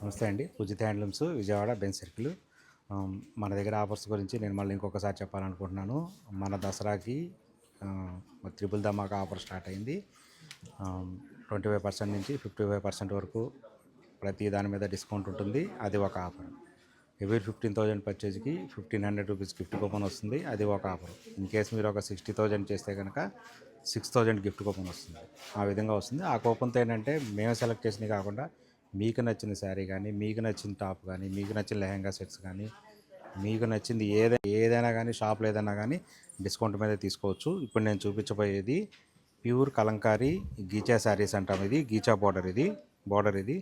నమస్తే అండి. పూజిత handlooms Vijayawada Benz circle. మన దగ్గర ఆఫర్స్ గురించి నేను మళ్ళీ ఇంకొకసారి చెప్పాలనుకుంటున్నాను. మన దసరాకి త్రిపుల్ ధమాకా ఆఫర్ స్టార్ట్ అయింది. 25% నుంచి 55% వరకు ప్రతి దాని మీద డిస్కౌంట్ ఉంటుంది. అది ఒక offer. Every 15,000 పర్చేజ్కి 1,500 rupees gift coupon వస్తుంది. అది ఒక ఆఫర్. ఇన్ కేస్ మీరు ఒక 60,000 చేస్తే కనుక 6,000 గిఫ్ట్ కూపన్ వస్తుంది. ఆ విధంగా వస్తుంది. ఆ కూపన్తో ఏంటంటే మేము సెలెక్ట్ చేసినవి కాకుండా మీకు నచ్చిన శారీ కానీ, మీకు నచ్చిన టాప్ కానీ, మీకు నచ్చిన లెహంగా సెట్స్ కానీ, మీకు నచ్చింది ఏదైనా కానీ షాప్లో ఏదైనా కానీ డిస్కౌంట్ మీద తీసుకోవచ్చు. ఇప్పుడు నేను చూపించబోయేది ప్యూర్ కలంకారీ గీచా శారీస్ అంటాం. ఇది గీచా బార్డర్ ఇది.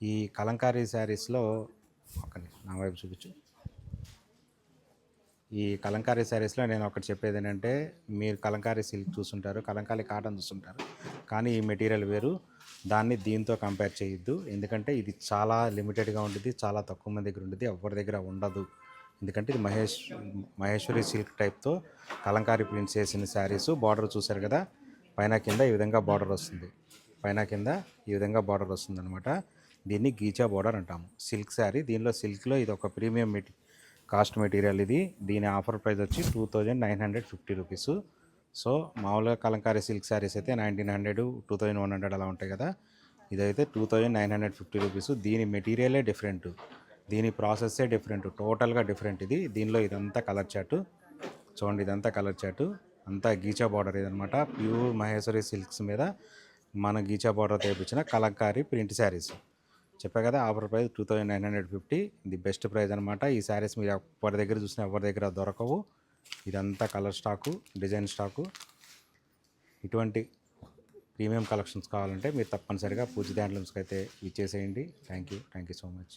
ఈ కలంకారీ శారీస్లో నా వైపు చూపించు. ఈ కలంకారీ శారీస్లో నేను ఒకటి చెప్పేది ఏంటంటే, మీరు కలంకారీ సిల్క్ చూస్తుంటారు, కలంకారీ కాటన్ చూస్తుంటారు, కానీ ఈ మెటీరియల్ వేరు. దాన్ని దీంతో కంపేర్ చేయొద్దు. ఎందుకంటే ఇది చాలా లిమిటెడ్గా ఉంటుంది, చాలా తక్కువ మంది దగ్గర ఉంటుంది, ఎవరి దగ్గర ఉండదు. ఎందుకంటే ఇది మహేశ్వరి సిల్క్ టైప్తో కలంకారీ ప్రింట్స్ వేసిన శారీస్. బార్డర్ చూసారు కదా, పైన కింద ఈ విధంగా బార్డర్ వస్తుంది. అనమాట. దీన్ని గీచా బార్డర్ అంటాము. సిల్క్ శారీ. దీనిలో సిల్క్లో ఇది ఒక ప్రీమియం కాస్ట్ మెటీరియల్ ఇది. దీని ఆఫర్ ప్రైస్ వచ్చి 2,950 రూపీస్. సో మామూలుగా కలంకారీ సిల్క్ శారీస్ అయితే 1,900, 2,100 అలా ఉంటాయి కదా. ఇదైతే 2,950 రూపీస్. దీని మెటీరియలే డిఫరెంట్, దీని ప్రాసెస్సే డిఫరెంట్, టోటల్గా డిఫరెంట్. ఇదంతా ఇదంతా కలర్ చార్టు చూడండి. ఇదంతా కలర్ చార్టు, అంతా గీచా బార్డర్ ఇదనమాట. ప్యూర్ మహేశ్వరి సిల్క్స్ మీద మన గీచా బార్డర్ తెప్పించిన కలంకారీ ప్రింట్ శారీస్. చెప్పా కదా, ఆఫర్ ప్రైస్ 2,950. ఇది బెస్ట్ ప్రైస్ అనమాట. ఈ శారీస్ మీరు ఎవరి దగ్గర చూసినా ఎవరి దగ్గర దొరకవు. ఇదంతా కలర్ స్టాకు, డిజైన్ స్టాకు. ఇటువంటి ప్రీమియం కలెక్షన్స్ కావాలంటే మీరు తప్పనిసరిగా పూజిత హ్యాండ్లూమ్స్కి అయితే ఇచ్చేసేయండి. Thank you so much.